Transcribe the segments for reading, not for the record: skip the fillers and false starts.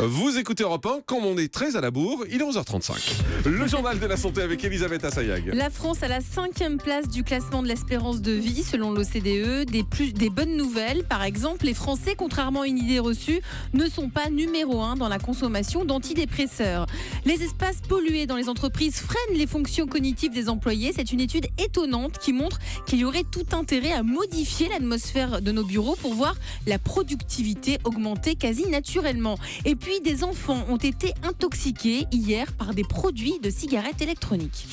Vous écoutez Europe 1, comme on est très à la bourre, il est 11h35. Le journal de la santé avec Elisabeth Assayag. La France a la 5e place du classement de l'espérance de vie selon l'OCDE. Des bonnes nouvelles, par exemple, les Français, contrairement à une idée reçue, ne sont pas numéro 1 dans la consommation d'antidépresseurs. Les espaces pollués dans les entreprises freinent les fonctions cognitives des employés. C'est une étude étonnante qui montre qu'il y aurait tout intérêt à modifier l'atmosphère de nos bureaux pour voir la productivité augmenter quasi naturellement. Et puis, des enfants ont été intoxiqués hier par des produits de cigarettes électroniques.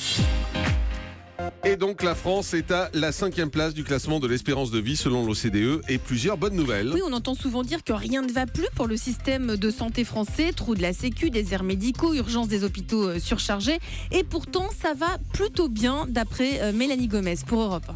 Et donc la France est à la 5e place du classement de l'espérance de vie selon l'OCDE et plusieurs bonnes nouvelles. Oui, on entend souvent dire que rien ne va plus pour le système de santé français, trous de la sécu, déserts médicaux, urgences des hôpitaux surchargés. Et pourtant, ça va plutôt bien d'après Mélanie Gomez pour Europe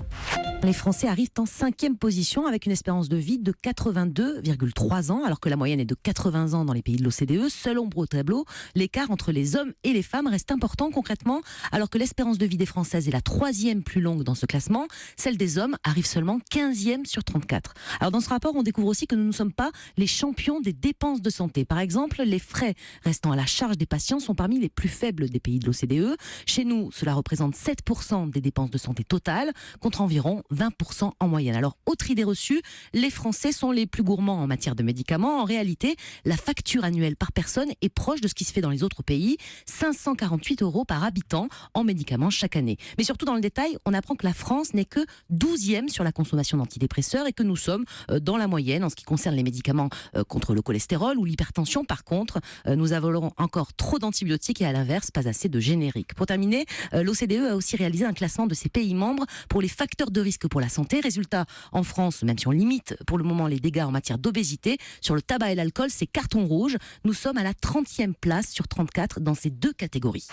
1. Les Français arrivent en 5e position avec une espérance de vie de 82,3 ans, alors que la moyenne est de 80 ans dans les pays de l'OCDE. Seule ombre au tableau, l'écart entre les hommes et les femmes reste important concrètement, alors que l'espérance de vie des Françaises est la 3e plus longue dans ce classement, celle des hommes arrive seulement 15e sur 34. Alors dans ce rapport, on découvre aussi que nous ne sommes pas les champions des dépenses de santé. Par exemple, les frais restant à la charge des patients sont parmi les plus faibles des pays de l'OCDE. Chez nous, cela représente 7% des dépenses de santé totales, contre environ 20% en moyenne. Alors, autre idée reçue, les Français sont les plus gourmands en matière de médicaments. En réalité, la facture annuelle par personne est proche de ce qui se fait dans les autres pays, 548 € par habitant en médicaments chaque année. Mais surtout dans le détail, on apprend que la France n'est que 12e sur la consommation d'antidépresseurs et que nous sommes dans la moyenne en ce qui concerne les médicaments contre le cholestérol ou l'hypertension. Par contre, nous avalons encore trop d'antibiotiques et à l'inverse, pas assez de génériques. Pour terminer, l'OCDE a aussi réalisé un classement de ses pays membres pour les facteurs de risque pour la santé. Résultat, en France, même si on limite pour le moment les dégâts en matière d'obésité, sur le tabac et l'alcool, c'est carton rouge. Nous sommes à la 30e place sur 34 dans ces deux catégories.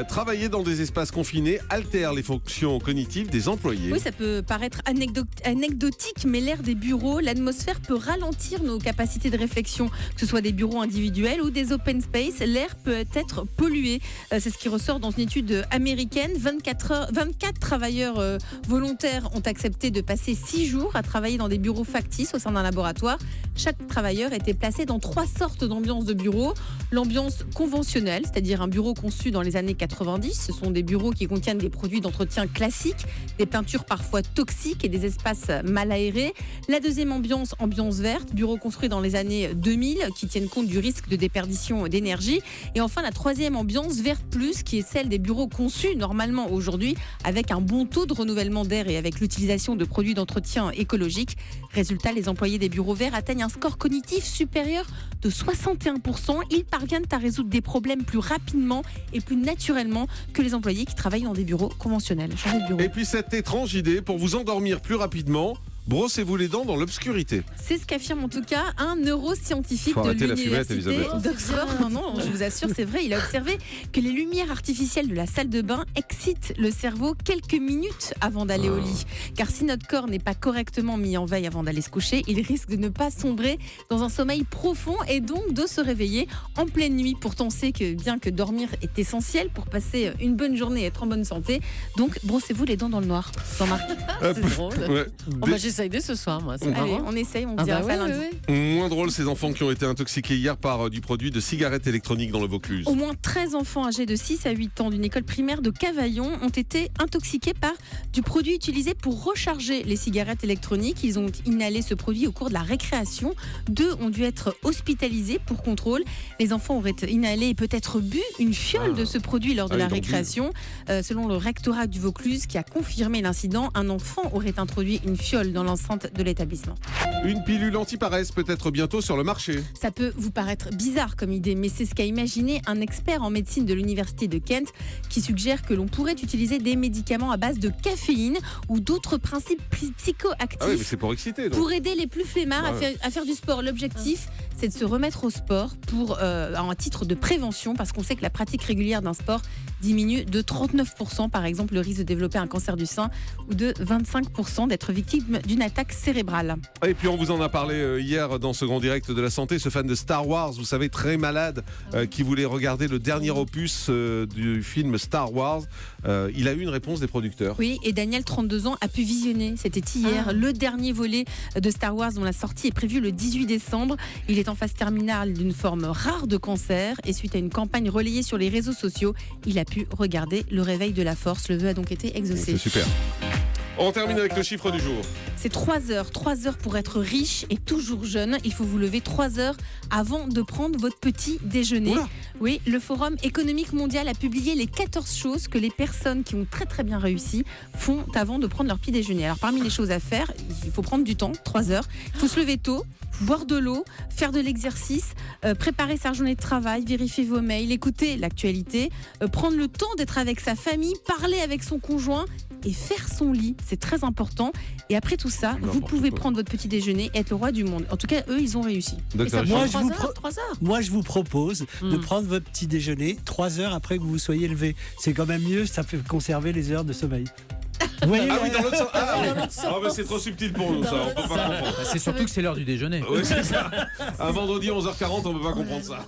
Travailler dans des espaces confinés altère les fonctions cognitives des employés. Oui, ça peut paraître anecdotique, mais l'air des bureaux, l'atmosphère peut ralentir nos capacités de réflexion, que ce soit des bureaux individuels ou des open space. L'air peut être pollué. C'est ce qui ressort dans une étude américaine. 24 travailleurs volontaires ont accepté de passer 6 jours à travailler dans des bureaux factices au sein d'un laboratoire. Chaque travailleur était placé dans 3 sortes d'ambiances de bureau. L'ambiance conventionnelle, c'est-à-dire un bureau conçu dans les années 90. Ce sont des bureaux qui contiennent des produits d'entretien classiques, des peintures parfois toxiques et des espaces mal aérés. La deuxième ambiance verte, bureaux construits dans les années 2000 qui tiennent compte du risque de déperdition d'énergie. Et enfin, la troisième ambiance verte plus, qui est celle des bureaux conçus normalement aujourd'hui avec un bon taux de renouvellement d'air et avec l'utilisation de produits d'entretien écologiques. Résultat, les employés des bureaux verts atteignent un score cognitif supérieur de 61%. Ils parviennent à résoudre des problèmes plus rapidement et plus naturellement que les employés qui travaillent dans des bureaux conventionnels. Changez de bureau. Et puis cette étrange idée pour vous endormir plus rapidement, brossez-vous les dents dans l'obscurité. C'est ce qu'affirme en tout cas un neuroscientifique de l'université d'Oxford. Non, je vous assure, c'est vrai. Il a observé que les lumières artificielles de la salle de bain excitent le cerveau quelques minutes avant d'aller au lit. Car si notre corps n'est pas correctement mis en veille avant d'aller se coucher, il risque de ne pas sombrer dans un sommeil profond et donc de se réveiller en pleine nuit. Pourtant, on sait que bien que dormir est essentiel pour passer une bonne journée et être en bonne santé, donc brossez-vous les dents dans le noir. Jean-Marc. C'est drôle. Ouais. J'essaye ce soir, moi. Allez, on essaye, on dira ça lundi. Moins drôle, ces enfants qui ont été intoxiqués hier par du produit de cigarettes électroniques dans le Vaucluse. Au moins 13 enfants âgés de 6 à 8 ans d'une école primaire de Cavaillon ont été intoxiqués par du produit utilisé pour recharger les cigarettes électroniques. Ils ont inhalé ce produit au cours de la récréation. 2 ont dû être hospitalisés pour contrôle. Les enfants auraient inhalé et peut-être bu une fiole de ce produit lors de la récréation. Selon le rectorat du Vaucluse qui a confirmé l'incident, un enfant aurait introduit une fiole dans l'enceinte de l'établissement. Une pilule anti-paresse peut être bientôt sur le marché. Ça peut vous paraître bizarre comme idée, mais c'est ce qu'a imaginé un expert en médecine de l'université de Kent qui suggère que l'on pourrait utiliser des médicaments à base de caféine ou d'autres principes psychoactifs mais c'est pour exciter. Donc. Pour aider les plus flemmards à faire du sport. L'objectif, c'est de se remettre au sport pour un titre de prévention, parce qu'on sait que la pratique régulière d'un sport diminue de 39%, par exemple, le risque de développer un cancer du sein ou de 25% d'être victime d'une d'une attaque cérébrale. Et puis on vous en a parlé hier dans ce grand direct de la santé, ce fan de Star Wars, vous savez, très malade, qui voulait regarder le dernier opus du film Star Wars. Il a eu une réponse des producteurs. Oui, et Daniel, 32 ans, a pu visionner, c'était hier, le dernier volet de Star Wars dont la sortie est prévue le 18 décembre. Il est en phase terminale d'une forme rare de cancer et suite à une campagne relayée sur les réseaux sociaux, il a pu regarder Le Réveil de la Force. Le vœu a donc été exaucé. C'est super. On termine avec le chiffre du jour. C'est 3 heures. 3 heures pour être riche et toujours jeune. Il faut vous lever 3 heures avant de prendre votre petit déjeuner. Oula. Oui, le Forum économique mondial a publié les 14 choses que les personnes qui ont très très bien réussi font avant de prendre leur petit déjeuner. Alors parmi les choses à faire, il faut prendre du temps, 3 heures. Il faut se lever tôt, boire de l'eau, faire de l'exercice, préparer sa journée de travail, vérifier vos mails, écouter l'actualité, prendre le temps d'être avec sa famille, parler avec son conjoint et faire son lit. C'est très important. Et après tout ça, vous pouvez prendre votre petit déjeuner et être le roi du monde. En tout cas, eux, ils ont réussi. Et ça D'accord. prend Moi, 3 heures. Moi, je vous propose de prendre votre petit déjeuner 3 heures après que vous vous soyez levé. C'est quand même mieux, ça fait conserver les heures de sommeil. Vous voyez, Ah oui, dans l'autre sens. Ah, mais c'est trop subtil pour nous, ça. On peut pas comprendre. C'est surtout que c'est l'heure du déjeuner. Oui, c'est ça. Un vendredi 11h40, on peut pas comprendre ça.